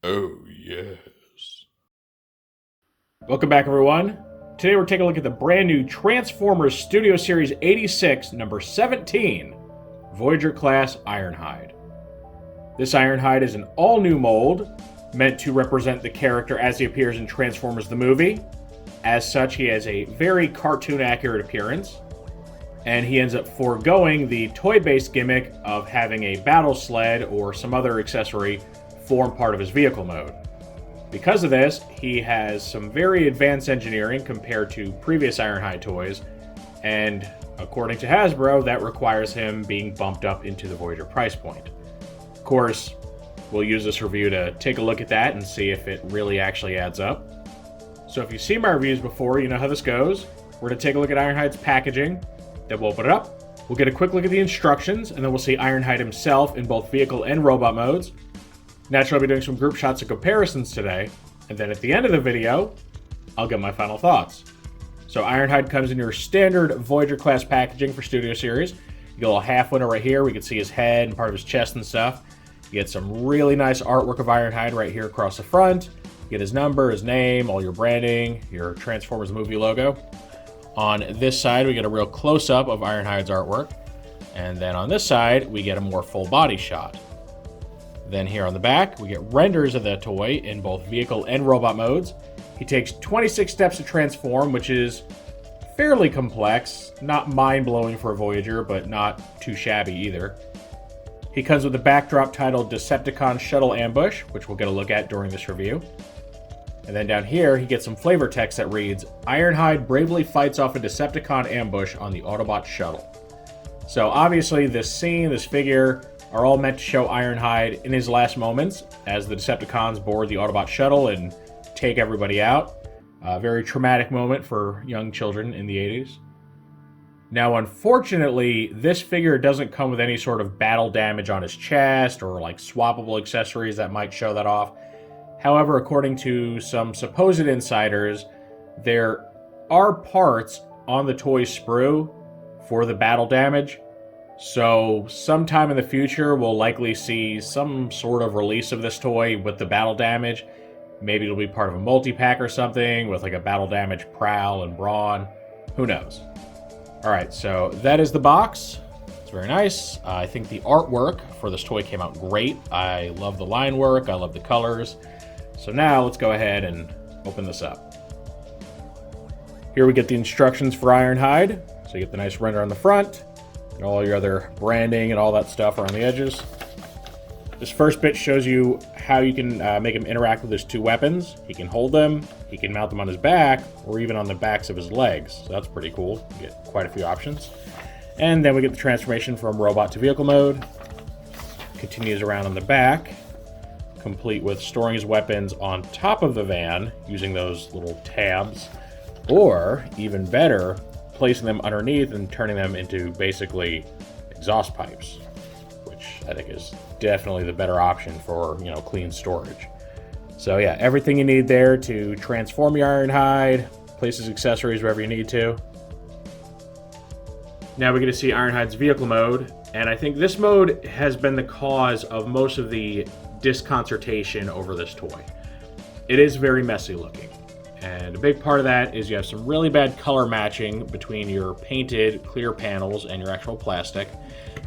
Oh, yes. Welcome back, everyone. Today we're taking a look at the brand new Transformers Studio Series 86, number 17, Voyager class Ironhide. This Ironhide is an all-new mold, meant to represent the character as he appears in Transformers the movie. As such, he has a very cartoon-accurate appearance, and he ends up foregoing the toy-based gimmick of having a battle sled or some other accessory form part of his vehicle mode. Because of this, he has some very advanced engineering compared to previous Ironhide toys, and according to Hasbro, that requires him being bumped up into the Voyager price point. Of course, we'll use this review to take a look at that and see if it really actually adds up. So if you've seen my reviews before, you know how this goes. We're going to take a look at Ironhide's packaging, then we'll open it up. We'll get a quick look at the instructions, and then we'll see Ironhide himself in both vehicle and robot modes. Naturally, I'll be doing some group shots and comparisons today, and then at the end of the video, I'll get my final thoughts. So Ironhide comes in your standard Voyager class packaging for Studio Series. You get a little half window right here. We can see his head and part of his chest and stuff. You get some really nice artwork of Ironhide right here across the front. You get his number, his name, all your branding, your Transformers movie logo. On this side, we get a real close-up of Ironhide's artwork. And then on this side, we get a more full body shot. Then here on the back, we get renders of the toy in both vehicle and robot modes. He takes 26 steps to transform, which is fairly complex. Not mind-blowing for a Voyager, but not too shabby either. He comes with a backdrop titled Decepticon Shuttle Ambush, which we'll get a look at during this review. And then down here, he gets some flavor text that reads, Ironhide bravely fights off a Decepticon ambush on the Autobot shuttle. So obviously this scene, this figure, are all meant to show Ironhide in his last moments as the Decepticons board the Autobot shuttle and take everybody out. A very traumatic moment for young children in the 80s. Now, unfortunately, this figure doesn't come with any sort of battle damage on his chest or like swappable accessories that might show that off. However, according to some supposed insiders, there are parts on the toy sprue for the battle damage. So sometime in the future, we'll likely see some sort of release of this toy with the battle damage. Maybe it'll be part of a multi-pack or something with like a battle damage Prowl and Brawn. Who knows? All right, so that is the box. It's very nice. I think the artwork for this toy came out great. I love the line work. I love the colors. So now let's go ahead and open this up. Here we get the instructions for Ironhide. So you get the nice render on the front. And all your other branding and all that stuff around the edges. This first bit shows you how you can make him interact with his two weapons. He can hold them, he can mount them on his back, or even on the backs of his legs. So that's pretty cool. You get quite a few options. And then we get the transformation from robot to vehicle mode. Continues around on the back, complete with storing his weapons on top of the van using those little tabs. Or, even better, placing them underneath and turning them into basically exhaust pipes, which I think is definitely the better option for, clean storage. So yeah, everything you need there to transform your Ironhide, place his accessories wherever you need to. Now we get to see Ironhide's vehicle mode, and I think this mode has been the cause of most of the disconcertation over this toy. It is very messy looking. And a big part of that is you have some really bad color matching between your painted clear panels and your actual plastic.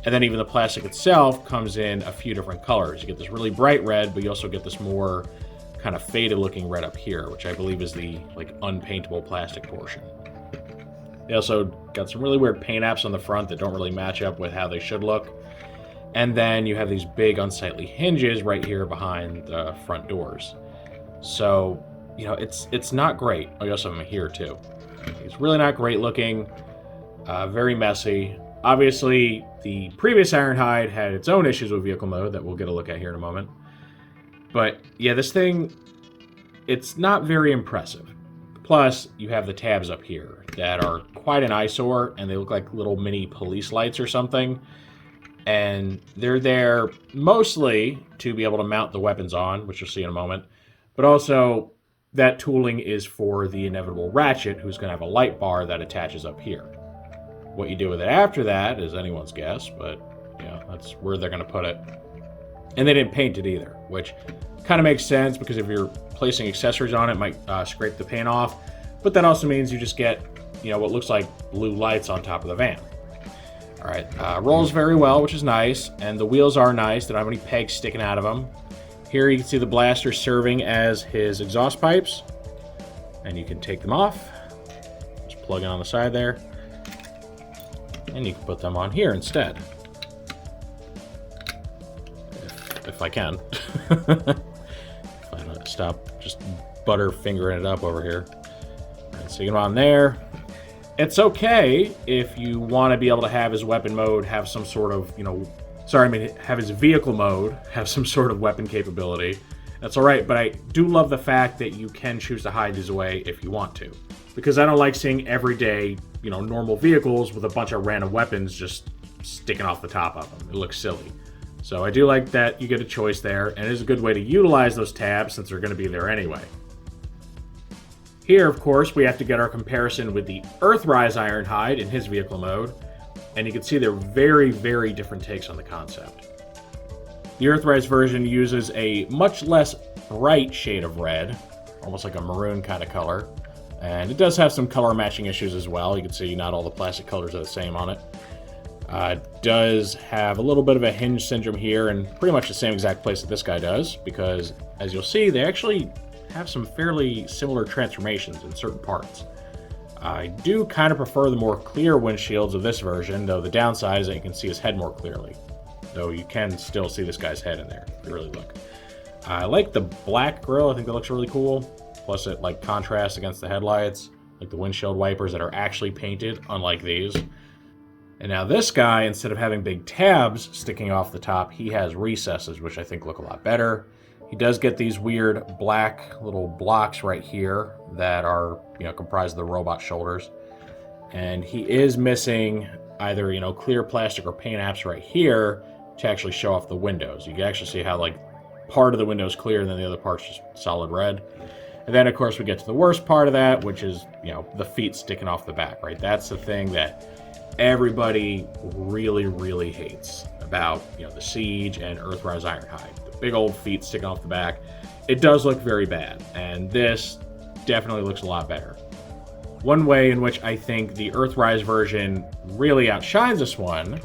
And then even the plastic itself comes in a few different colors. You get this really bright red, but you also get this more kind of faded looking red up here, which I believe is the unpaintable plastic portion. They also got some really weird paint apps on the front that don't really match up with how they should look. And then you have these big unsightly hinges right here behind the front doors. So it's not great. I guess I'm here too. It's really not great looking, very messy. Obviously, the previous Ironhide had its own issues with vehicle mode that we'll get a look at here in a moment. But yeah, this thing, it's not very impressive. Plus, you have the tabs up here that are quite an eyesore, and they look like little mini police lights or something. And they're there mostly to be able to mount the weapons on, which you'll see in a moment, but also that tooling is for the inevitable Ratchet, who's going to have a light bar that attaches up here. What you do with it after that is anyone's guess, but that's where they're going to put it. And they didn't paint it either, which kind of makes sense because if you're placing accessories on it, it might scrape the paint off. But that also means you just get, what looks like blue lights on top of the van. All right, rolls very well, which is nice, and the wheels are nice. They don't have any pegs sticking out of them. Here you can see the blaster serving as his exhaust pipes, and you can take them off. Just plug in on the side there, and you can put them on here instead. If I can. If I don't stop just butter fingering it up over here. All right, so you get them on there. It's okay if you want to be able to have his weapon mode have some sort of, have his vehicle mode have some sort of weapon capability. That's all right, but I do love the fact that you can choose to hide these away if you want to. Because I don't like seeing everyday, normal vehicles with a bunch of random weapons just sticking off the top of them. It looks silly. So I do like that you get a choice there, and it is a good way to utilize those tabs since they're going to be there anyway. Here, of course, we have to get our comparison with the Earthrise Ironhide in his vehicle mode, and you can see they're very, very different takes on the concept. The Earthrise version uses a much less bright shade of red, almost like a maroon kind of color, and it does have some color matching issues as well. You can see not all the plastic colors are the same on it. It does have a little bit of a hinge syndrome here, and pretty much the same exact place that this guy does, because as you'll see, they actually have some fairly similar transformations in certain parts. I do kind of prefer the more clear windshields of this version, though the downside is that you can see his head more clearly. Though you can still see this guy's head in there, if you really look. I like the black grille, I think that looks really cool. Plus it contrasts against the headlights, like the windshield wipers that are actually painted, unlike these. And now this guy, instead of having big tabs sticking off the top, he has recesses, which I think look a lot better. He does get these weird black little blocks right here that are, comprised of the robot shoulders. And he is missing either, clear plastic or paint apps right here to actually show off the windows. You can actually see how, part of the window is clear and then the other part's just solid red. And then, of course, we get to the worst part of that, which is, the feet sticking off the back, right? That's the thing that everybody really, really hates about, the Siege and Earthrise Ironhide. Big old feet sticking off the back. It does look very bad, and this definitely looks a lot better. One way in which I think the Earthrise version really outshines this one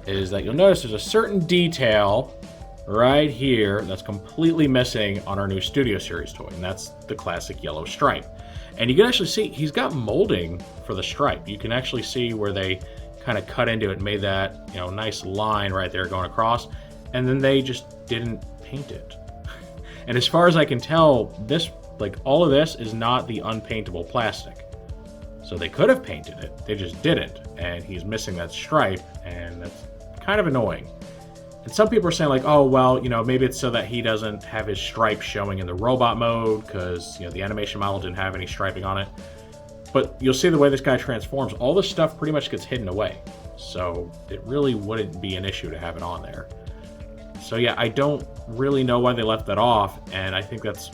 is that you'll notice there's a certain detail right here that's completely missing on our new Studio Series toy, and that's the classic yellow stripe. And you can actually see he's got molding for the stripe. You can actually see where they kind of cut into it and made that, nice line right there going across, and then they just didn't paint it. And as far as I can tell, this, all of this is not the unpaintable plastic. So they could have painted it, they just didn't, and he's missing that stripe, and that's kind of annoying. And some people are saying oh, well, maybe it's so that he doesn't have his stripe showing in the robot mode, because, the animation model didn't have any striping on it. But you'll see the way this guy transforms, all this stuff pretty much gets hidden away. So it really wouldn't be an issue to have it on there. So yeah, I don't really know why they left that off, and I think that's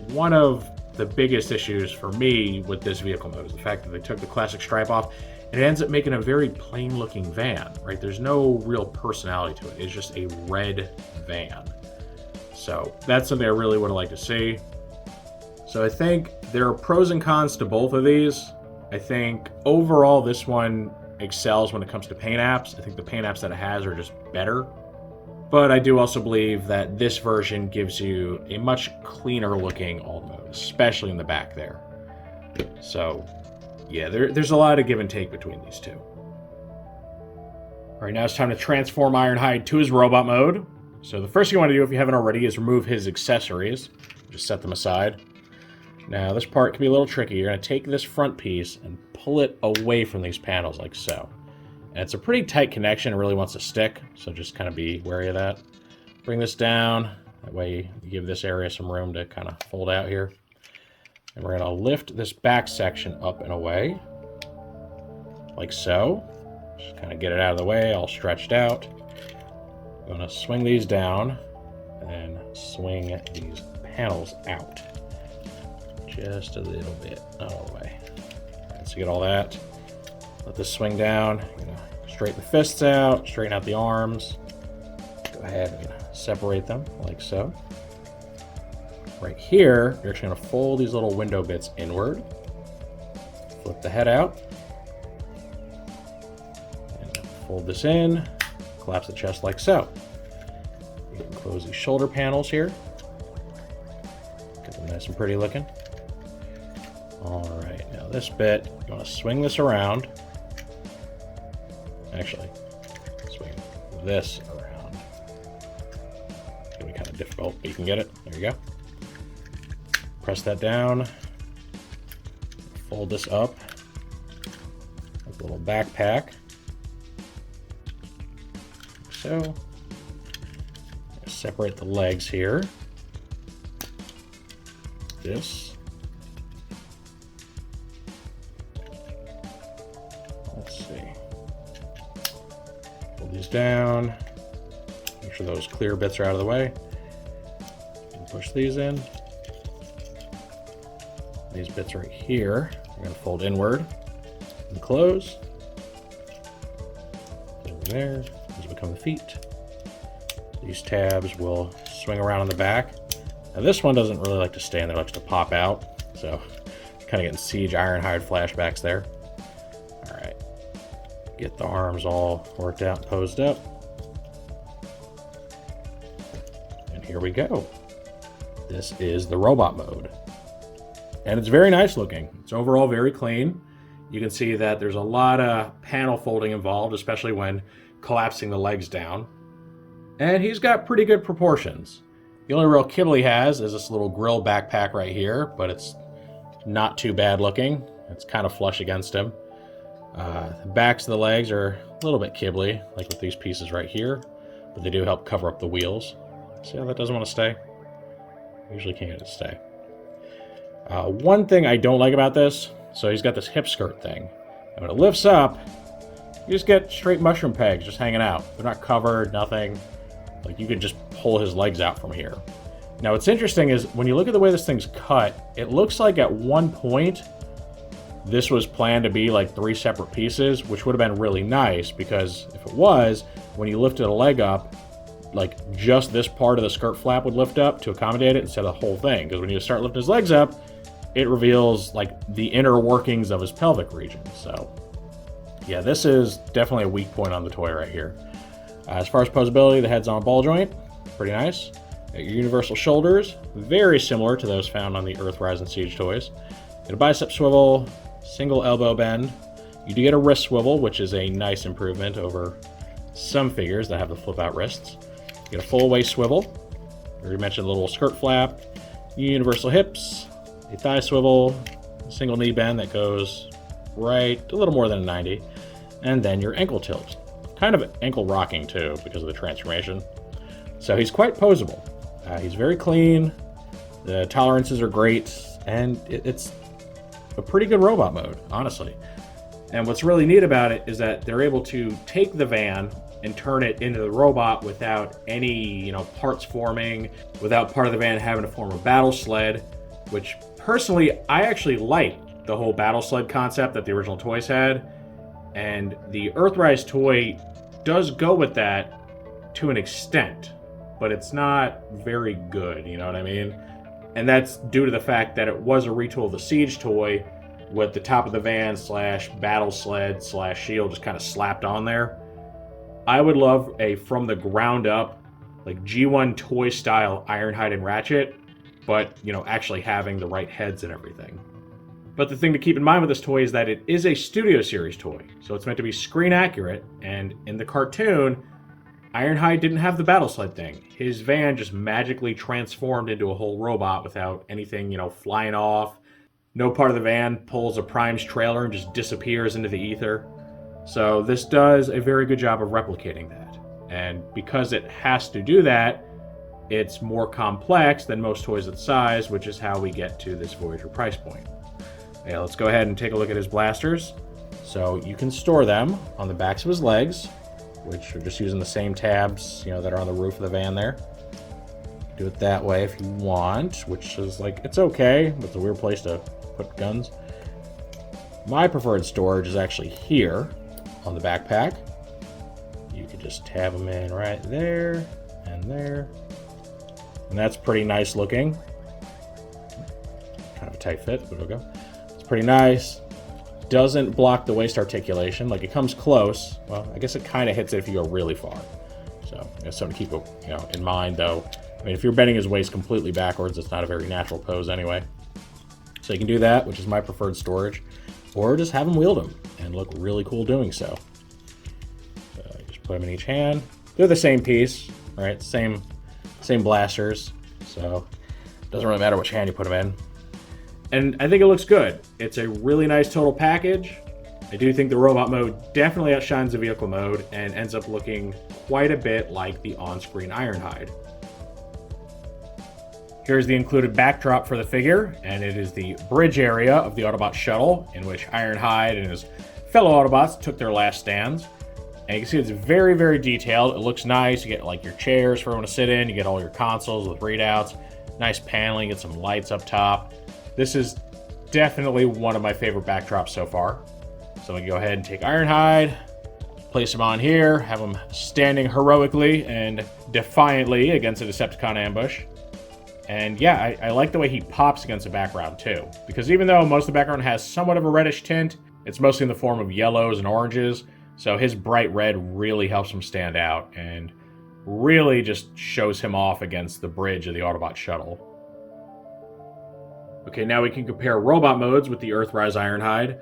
one of the biggest issues for me with this vehicle mode, is the fact that they took the classic stripe off, and it ends up making a very plain-looking van, right? There's no real personality to it. It's just a red van. So that's something I really would have liked to see. So I think there are pros and cons to both of these. I think overall this one excels when it comes to paint apps. I think the paint apps that it has are just better. But I do also believe that this version gives you a much cleaner looking alt mode, especially in the back there. So yeah, there's a lot of give and take between these two. All right, now it's time to transform Ironhide to his robot mode. So the first thing you want to do, if you haven't already, is remove his accessories. Just set them aside. Now this part can be a little tricky. You're going to take this front piece and pull it away from these panels like so. And it's a pretty tight connection. It really wants to stick, so just kind of be wary of that. Bring this down. That way you give this area some room to kind of fold out here. And we're going to lift this back section up and away, like so. Just kind of get it out of the way, all stretched out. I'm going to swing these down and swing these panels out. Just a little bit all the way. And so you get all that. Let this swing down. Straighten the fists out, straighten out the arms. Go ahead and separate them like so. Right here, you're actually going to fold these little window bits inward. Flip the head out. And fold this in. Collapse the chest like so. You can close these shoulder panels here. Get them nice and pretty looking. Alright, now this bit, you want to swing this around. Actually, swing this around. It's going to be kind of difficult, but you can get it. There you go. Press that down. Fold this up. Like a little backpack. Like so. Separate the legs here. This. Let's see. Pull these down. Make sure those clear bits are out of the way. And push these in. These bits right here, we're going to fold inward and close. There, these become the feet. These tabs will swing around on the back. Now this one doesn't really like to stay in there, it likes to pop out. So kind of getting Siege Ironhide flashbacks there. All right, get the arms all worked out, posed up. And here we go. This is the robot mode. And it's very nice looking. It's overall very clean. You can see that there's a lot of panel folding involved, especially when collapsing the legs down. And he's got pretty good proportions. The only real kibble he has is this little grill backpack right here, but it's not too bad looking. It's kind of flush against him. The backs of the legs are a little bit kibbly, like with these pieces right here, but they do help cover up the wheels. See how that doesn't want to stay? Usually can't get it to stay. One thing I don't like about this, so he's got this hip skirt thing. And when it lifts up, you just get straight mushroom pegs just hanging out. They're not covered, nothing. Like you could just pull his legs out from here. Now what's interesting is when you look at the way this thing's cut, it looks like at one point this was planned to be like 3 separate pieces, which would have been really nice because if it was, when you lifted a leg up, like just this part of the skirt flap would lift up to accommodate it instead of the whole thing. Because when you start lifting his legs up, it reveals like the inner workings of his pelvic region. So yeah, this is definitely a weak point on the toy right here. As far as posability, the head's on a ball joint, pretty nice. Your universal shoulders, very similar to those found on the Earthrise and Siege toys. Get a bicep swivel, single elbow bend. You do get a wrist swivel, which is a nice improvement over some figures that have the flip out wrists. You get a full waist swivel. I already mentioned the little skirt flap, universal hips, a thigh swivel, a single knee bend that goes right a little more than a 90, and then your ankle tilt. Kind of ankle rocking too because of the transformation. So he's quite posable. He's very clean, the tolerances are great, and it's a pretty good robot mode, honestly. And what's really neat about it is that they're able to take the van and turn it into the robot without any, parts forming, without part of the van having to form a battle sled, which personally, I actually like the whole battle sled concept that the original toys had. And the Earthrise toy does go with that to an extent, but it's not very good, you know what I mean? And that's due to the fact that it was a retool of the Siege toy with the top of the van / battle sled / shield just kind of slapped on there. I would love a from the ground up, like G1 toy style Ironhide and Ratchet, but, actually having the right heads and everything. But the thing to keep in mind with this toy is that it is a Studio Series toy, so it's meant to be screen accurate, and in the cartoon, Ironhide didn't have the battle sled thing. His van just magically transformed into a whole robot without anything, flying off. No part of the van pulls a Prime's trailer and just disappears into the ether. So this does a very good job of replicating that. And because it has to do that, it's more complex than most toys its size, which is how we get to this Voyager price point. Yeah, let's go ahead and take a look at his blasters. So you can store them on the backs of his legs, which are just using the same tabs, that are on the roof of the van there. Do it that way if you want, which is it's okay, but it's a weird place to put guns. My preferred storage is actually here on the backpack. You could just tab them in right there. and there. And that's pretty nice looking. Kind of a tight fit, but we'll go. It's pretty nice. Doesn't block the waist articulation. Like, it comes close. Well, I guess it kind of hits it if you go really far. So that's something to keep in mind, though. I mean, if you're bending his waist completely backwards, it's not a very natural pose anyway. So you can do that, which is my preferred storage. Or just have him wield them and look really cool doing so. Just put them in each hand. They're the same piece, right? Same blasters. So it doesn't really matter which hand you put them in. And I think it looks good. It's a really nice total package. I do think the robot mode definitely outshines the vehicle mode and ends up looking quite a bit like the on-screen Ironhide. Here's the included backdrop for the figure, and it is the bridge area of the Autobot shuttle, in which Ironhide and his fellow Autobots took their last stands. And you can see it's very, very detailed. It looks nice. You get like your chairs for everyone to sit in. You get all your consoles with readouts. Nice paneling. Get some lights up top. This is definitely one of my favorite backdrops so far. So we can go ahead and take Ironhide, place him on here, have him standing heroically and defiantly against a Decepticon ambush. And yeah, I like the way he pops against the background too. Because even though most of the background has somewhat of a reddish tint, it's mostly in the form of yellows and oranges. So his bright red really helps him stand out and really just shows him off against the bridge of the Autobot shuttle. Okay, now we can compare robot modes with the Earthrise Ironhide.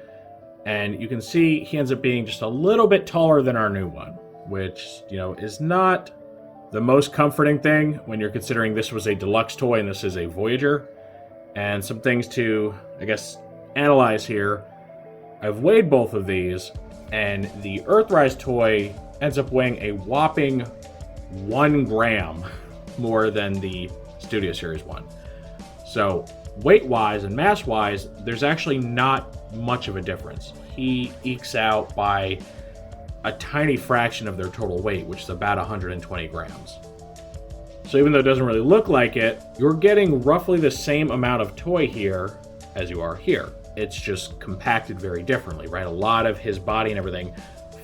And you can see he ends up being just a little bit taller than our new one, which, is not the most comforting thing when you're considering this was a deluxe toy and this is a Voyager. And some things to, analyze here. I've weighed both of these, and the Earthrise toy ends up weighing a whopping 1 gram more than the Studio Series one. So weight-wise and mass-wise, there's actually not much of a difference. He ekes out by a tiny fraction of their total weight, which is about 120 grams. So even though it doesn't really look like it, you're getting roughly the same amount of toy here as you are here. It's just compacted very differently, right? A lot of his body and everything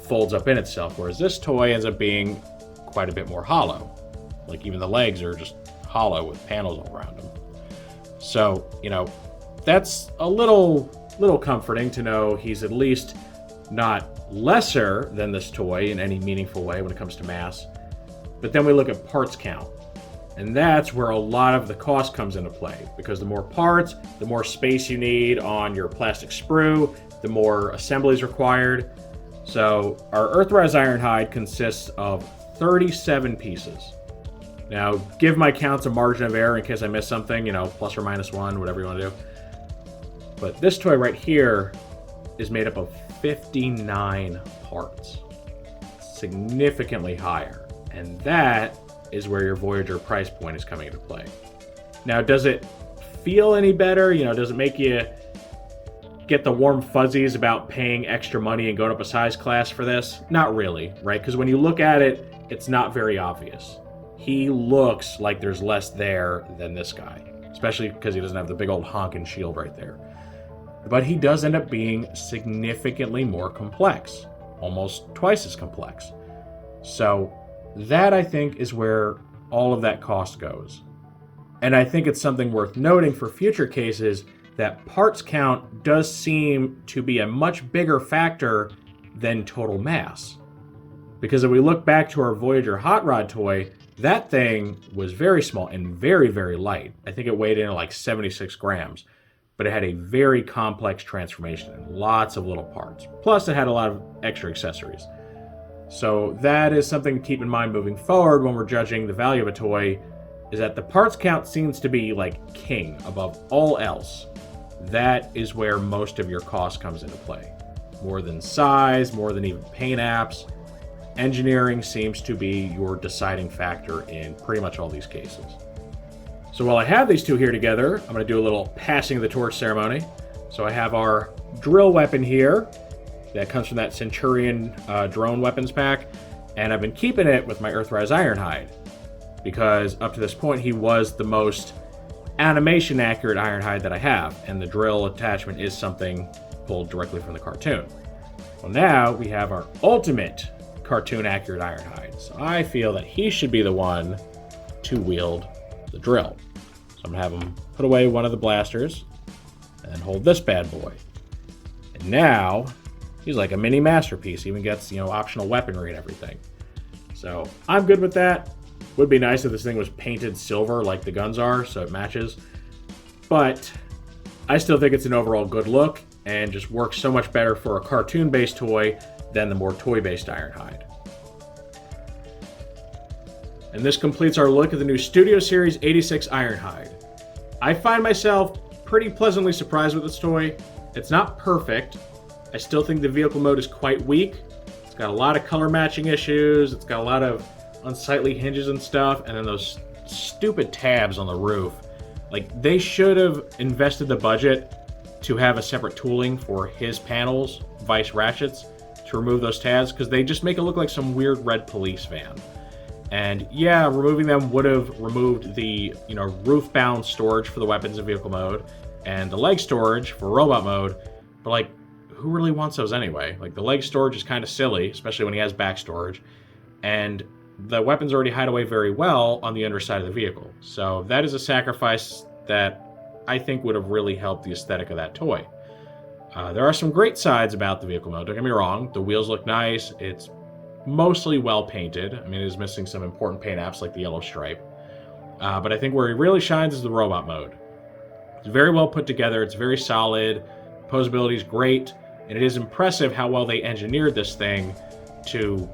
folds up in itself, whereas this toy ends up being quite a bit more hollow. Like, even the legs are just hollow with panels all around them. So, that's a little comforting to know he's at least not lesser than this toy in any meaningful way when it comes to mass. But then we look at parts count. And that's where a lot of the cost comes into play, because the more parts, the more space you need on your plastic sprue, the more assemblies required. So our Earthrise Ironhide consists of 37 pieces. Now, give my counts a margin of error in case I miss something, plus or minus 1, whatever you want to do. But this toy right here is made up of 59 parts. Significantly higher. And that is where your Voyager price point is coming into play. Now, does it feel any better? Does it make you get the warm fuzzies about paying extra money and going up a size class for this? Not really, right? Because when you look at it, it's not very obvious. He looks like there's less there than this guy, especially because he doesn't have the big old honking shield right there. But he does end up being significantly more complex, almost twice as complex. So that, I think, is where all of that cost goes. And I think it's something worth noting for future cases that parts count does seem to be a much bigger factor than total mass. Because if we look back to our Voyager Hot Rod toy, that thing was very small and very, very light. I think it weighed in at like 76 grams. But it had a very complex transformation and lots of little parts. Plus, it had a lot of extra accessories. So that is something to keep in mind moving forward when we're judging the value of a toy, is that the parts count seems to be like king above all else. That is where most of your cost comes into play. More than size, more than even paint apps. Engineering seems to be your deciding factor in pretty much all these cases. So while I have these two here together, I'm going to do a little passing of the torch ceremony. So I have our drill weapon here. That comes from that Centurion drone weapons pack. And I've been keeping it with my Earthrise Ironhide, because up to this point he was the most animation accurate Ironhide that I have. And the drill attachment is something pulled directly from the cartoon. Well, now we have our ultimate cartoon accurate Ironhide. So I feel that he should be the one to wield the drill. So I'm going to have him put away one of the blasters and hold this bad boy. And now he's like a mini masterpiece. He even gets, optional weaponry and everything. So I'm good with that. Would be nice if this thing was painted silver like the guns are, so it matches. But I still think it's an overall good look and just works so much better for a cartoon-based toy than the more toy-based Ironhide. And this completes our look at the new Studio Series 86 Ironhide. I find myself pretty pleasantly surprised with this toy. It's not perfect. I still think the vehicle mode is quite weak. It's got a lot of color matching issues. It's got a lot of unsightly hinges and stuff. And then those stupid tabs on the roof. Like, they should have invested the budget to have a separate tooling for his panels, vice ratchets, to remove those tabs, because they just make it look like some weird red police van. And yeah, removing them would have removed the, roof-bound storage for the weapons in vehicle mode and the leg storage for robot mode. But like, who really wants those anyway? Like, the leg storage is kind of silly, especially when he has back storage. And the weapons already hide away very well on the underside of the vehicle. So that is a sacrifice that I think would have really helped the aesthetic of that toy. There are some great sides about the vehicle mode, don't get me wrong. The wheels look nice. It's mostly well painted. I mean, it is missing some important paint apps like the yellow stripe. But I think where he really shines is the robot mode. It's very well put together. It's very solid. Posability is great. And it is impressive how well they engineered this thing to,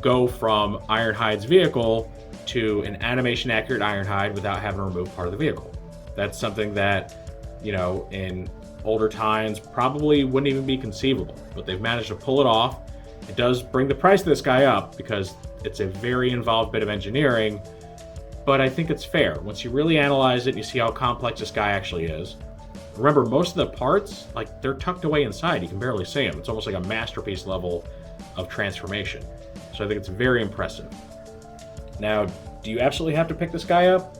go from Ironhide's vehicle to an animation-accurate Ironhide without having to remove part of the vehicle. That's something that, in older times probably wouldn't even be conceivable. But they've managed to pull it off. It does bring the price of this guy up because it's a very involved bit of engineering, but I think it's fair. Once you really analyze it and you see how complex this guy actually is. Remember, most of the parts, they're tucked away inside. You can barely see them. It's almost like a masterpiece level of transformation. So I think it's very impressive. Now, do you absolutely have to pick this guy up?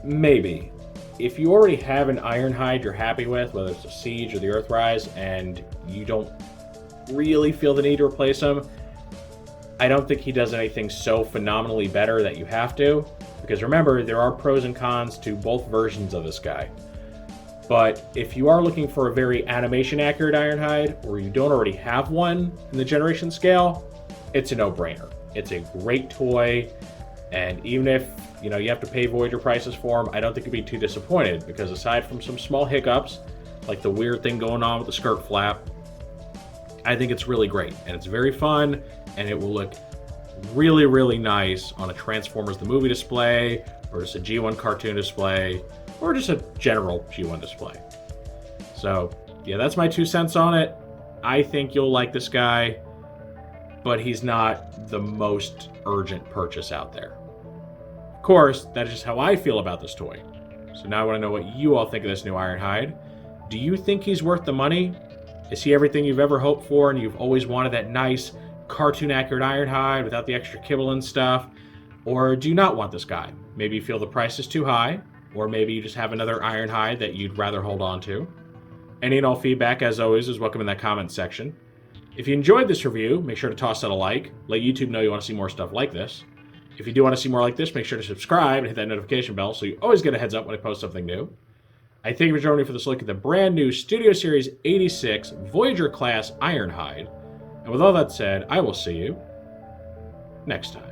Maybe. If you already have an Ironhide you're happy with, whether it's a Siege or the Earthrise, and you don't really feel the need to replace him, I don't think he does anything so phenomenally better that you have to. Because remember, there are pros and cons to both versions of this guy. But if you are looking for a very animation-accurate Ironhide, or you don't already have one in the generation scale, it's a no-brainer. It's a great toy, and even if you have to pay Voyager prices for them, I don't think you'd be too disappointed, because aside from some small hiccups, like the weird thing going on with the skirt flap, I think it's really great, and it's very fun, and it will look really, really nice on a Transformers the Movie display, or just a G1 cartoon display, or just a general G1 display. So, yeah, that's my 2 cents on it. I think you'll like this guy, but he's not the most urgent purchase out there. Of course, that is just how I feel about this toy. So now I want to know what you all think of this new Ironhide. Do you think he's worth the money? Is he everything you've ever hoped for and you've always wanted that nice, cartoon-accurate Ironhide without the extra kibble and stuff? Or do you not want this guy? Maybe you feel the price is too high, or maybe you just have another Ironhide that you'd rather hold on to. Any and all feedback, as always, is welcome in that comment section. If you enjoyed this review, make sure to toss out a like. Let YouTube know you want to see more stuff like this. If you do want to see more like this, make sure to subscribe and hit that notification bell so you always get a heads up when I post something new. I thank you for joining me for this look at the brand new Studio Series 86 Voyager class Ironhide. And with all that said, I will see you next time.